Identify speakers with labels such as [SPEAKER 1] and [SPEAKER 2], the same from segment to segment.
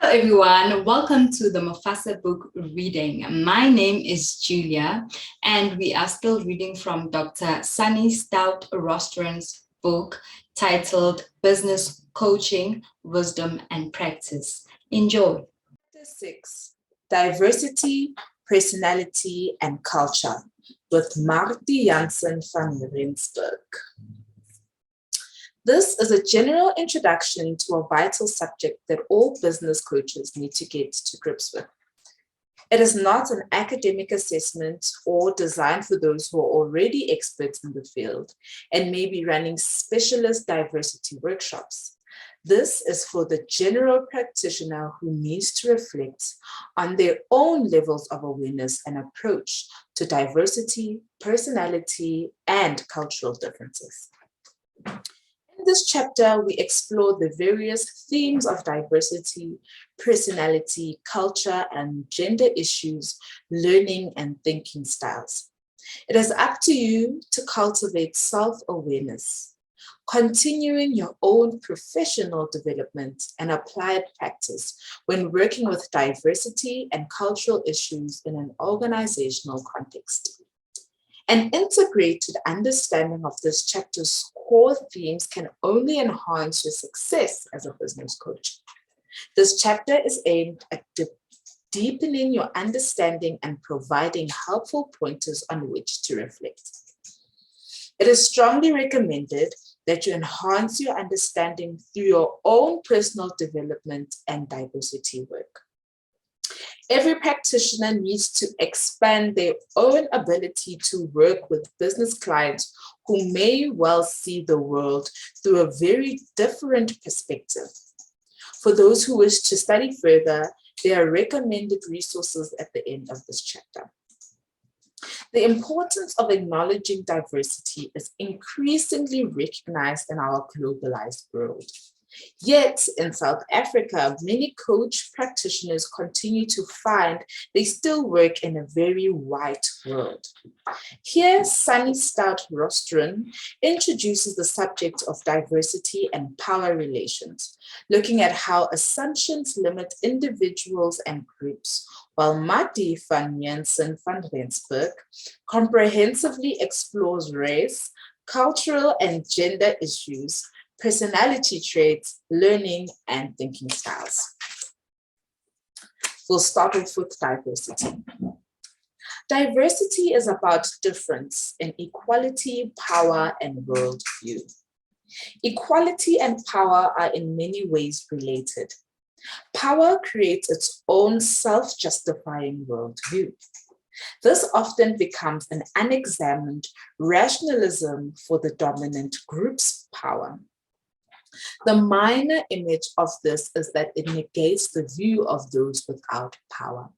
[SPEAKER 1] everyone, welcome to the Mufasa book reading. My name is Julia, and we are still reading from Dr. Sunny Stout-Rostron's book titled Business Coaching, Wisdom and Practice. Enjoy.
[SPEAKER 2] Chapter 6, Diversity, Personality and Culture with Marty Jansen van Rensburg. This is a general introduction to a vital subject that all business coaches need to get to grips with. It is not an academic assessment or designed for those who are already experts in the field and may be running specialist diversity workshops. This is for the general practitioner who needs to reflect on their own levels of awareness and approach to diversity, personality, and cultural differences. In this chapter, we explore the various themes of diversity, personality, culture, and gender issues, learning and thinking styles. It is up to you to cultivate self-awareness, continuing your own professional development and applied practice when working with diversity and cultural issues in an organizational context. An integrated understanding of this chapter's core themes can only enhance your success as a business coach. This chapter is aimed at deepening your understanding and providing helpful pointers on which to reflect. It is strongly recommended that you enhance your understanding through your own personal development and diversity work. Every practitioner needs to expand their own ability to work with business clients who may well see the world through a very different perspective. For those who wish to study further, there are recommended resources at the end of this chapter. The importance of acknowledging diversity is increasingly recognized in our globalized world. Yet, in South Africa, many coach practitioners continue to find they still work in a very white world. Here, Sunny Stout-Rostron introduces the subject of diversity and power relations, looking at how assumptions limit individuals and groups, while Marty van Jansen van Rensburg comprehensively explores race, cultural and gender issues, personality traits, learning, and thinking styles. We'll start off with diversity. Diversity is about difference in equality, power, and worldview. Equality and power are in many ways related. Power creates its own self-justifying worldview. This often becomes an unexamined rationalism for the dominant group's power. The minor image of this is that it negates the view of those without power.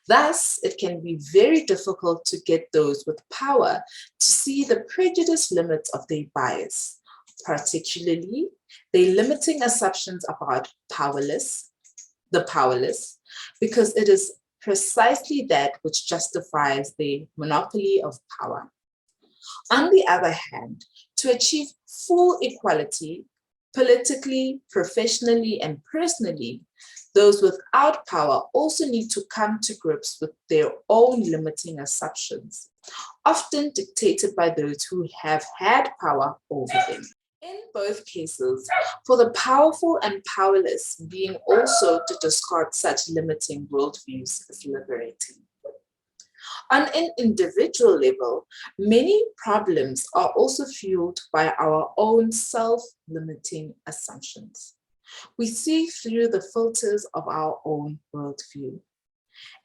[SPEAKER 2] Thus, it can be very difficult to get those with power to see the prejudice limits of their bias, particularly their limiting assumptions about the powerless, because it is precisely that which justifies the monopoly of power. On the other hand, to achieve full equality, politically, professionally, and personally, those without power also need to come to grips with their own limiting assumptions, often dictated by those who have had power over them. In both cases, for the powerful and powerless, being also to discard such limiting worldviews is liberating. On an individual level, many problems are also fueled by our own self-limiting assumptions. We see through the filters of our own worldview.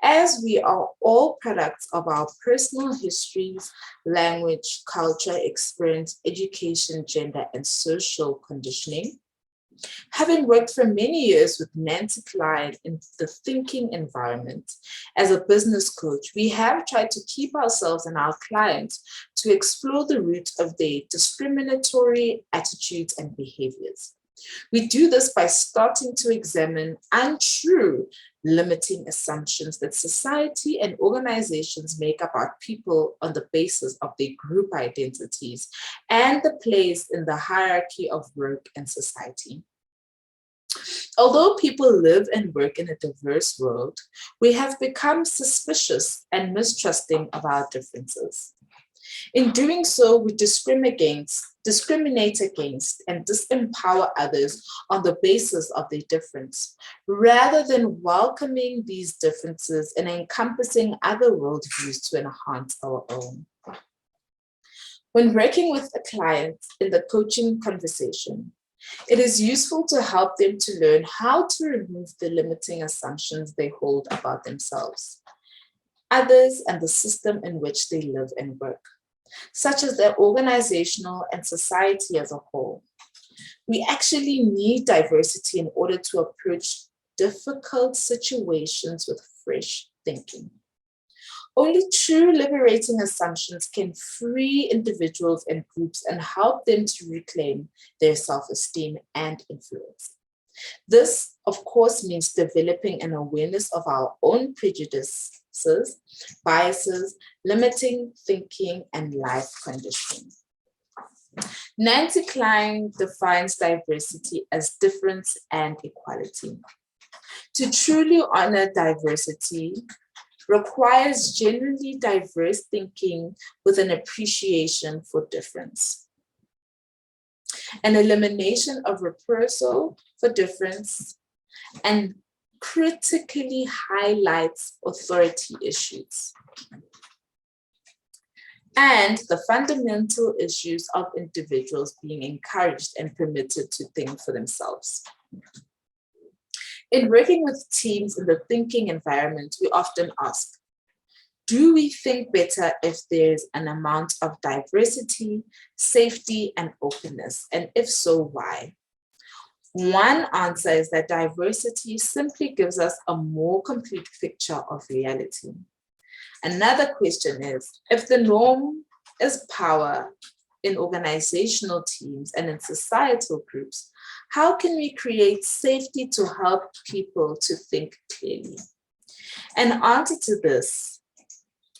[SPEAKER 2] As we are all products of our personal histories, language, culture, experience, education, gender, and social conditioning, having worked for many years with Nancy Clyde in the thinking environment, as a business coach, we have tried to keep ourselves and our clients to explore the roots of their discriminatory attitudes and behaviors. We do this by starting to examine untrue limiting assumptions that society and organizations make about people on the basis of their group identities and the place in the hierarchy of work and society. Although people live and work in a diverse world, we have become suspicious and mistrusting of our differences. In doing so, we discriminate against and disempower others on the basis of their difference, rather than welcoming these differences and encompassing other worldviews to enhance our own. When working with a client in the coaching conversation, it is useful to help them to learn how to remove the limiting assumptions they hold about themselves, others, and the system in which they live and work, such as their organizational and society as a whole. We actually need diversity in order to approach difficult situations with fresh thinking. Only true liberating assumptions can free individuals and groups and help them to reclaim their self-esteem and influence. This, of course, means developing an awareness of our own prejudices, biases, limiting thinking, and life conditioning. Nancy Klein defines diversity as difference and equality. To truly honor diversity requires genuinely diverse thinking with an appreciation for difference. An elimination of reprisal for difference and critically highlights authority issues and the fundamental issues of individuals being encouraged and permitted to think for themselves. In working with teams in the thinking environment, we often ask, do we think better if there's an amount of diversity, safety, and openness? And if so, why? One answer is that diversity simply gives us a more complete picture of reality. Another question is, if the norm is power in organizational teams and in societal groups, how can we create safety to help people to think clearly? An answer to this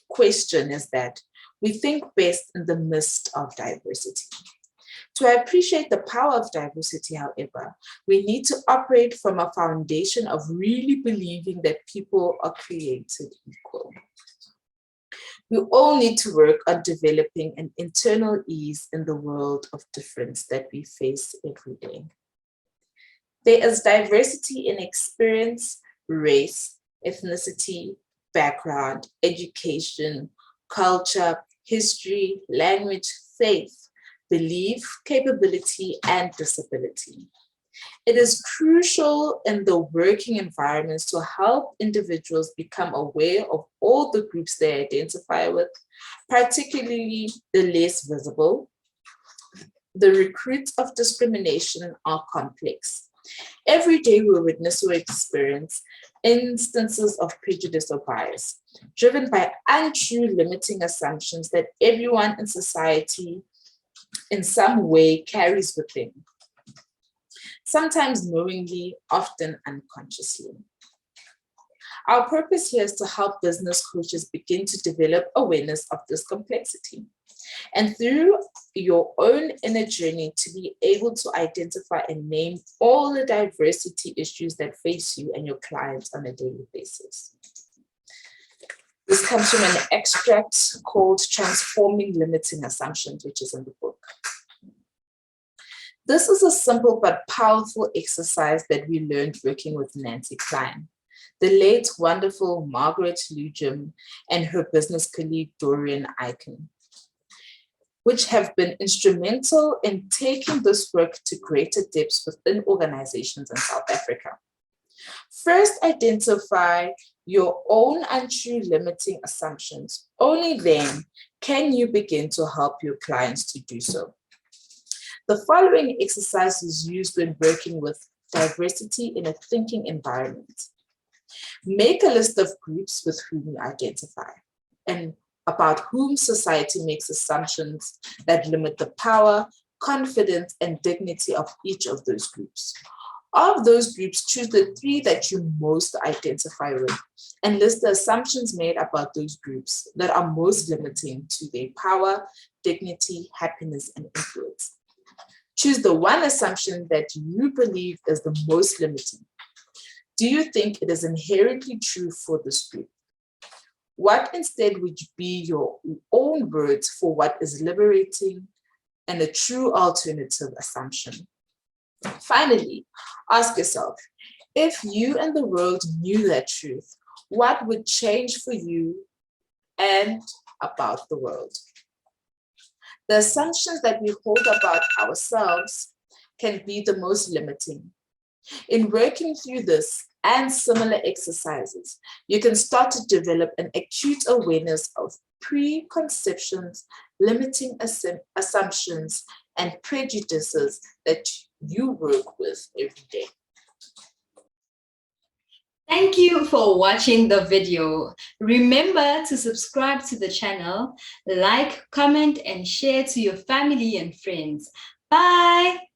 [SPEAKER 2] question is that we think best in the midst of diversity. To appreciate the power of diversity, however, we need to operate from a foundation of really believing that people are created equal. We all need to work on developing an internal ease in the world of difference that we face every day. There is diversity in experience, race, ethnicity, background, education, culture, history, language, faith, belief, capability, and disability. It is crucial in the working environments to help individuals become aware of all the groups they identify with, particularly the less visible. The recruits of discrimination are complex. Every day we witness or experience instances of prejudice or bias, driven by untrue limiting assumptions that everyone in society in some way carries within, sometimes knowingly, often unconsciously. Our purpose here is to help business coaches begin to develop awareness of this complexity, and through your own inner journey to be able to identify and name all the diversity issues that face you and your clients on a daily basis. This comes from an extract called Transforming Limiting Assumptions, which is in the book. This is a simple but powerful exercise that we learned working with Nancy Klein, the late wonderful Margaret Lugim, and her business colleague Dorian Eichen, which have been instrumental in taking this work to greater depths within organizations in South Africa. First, identify your own untrue limiting assumptions. Only then can you begin to help your clients to do so. The following exercise is used when working with diversity in a thinking environment. Make a list of groups with whom you identify and about whom society makes assumptions that limit the power, confidence, and dignity of each of those groups. Of those groups, choose the 3 that you most identify with and list the assumptions made about those groups that are most limiting to their power, dignity, happiness, and influence. Choose the one assumption that you believe is the most limiting. Do you think it is inherently true for this group? What instead would be your own words for what is liberating and a true alternative assumption? Finally, ask yourself, if you and the world knew that truth, what would change for you and about the world? The assumptions that we hold about ourselves can be the most limiting. In working through this and similar exercises, you can start to develop an acute awareness of preconceptions, limiting assumptions, and prejudices that you work with every day.
[SPEAKER 1] Thank you for watching the video. Remember to subscribe to the channel, like, comment, and share to your family and friends. Bye!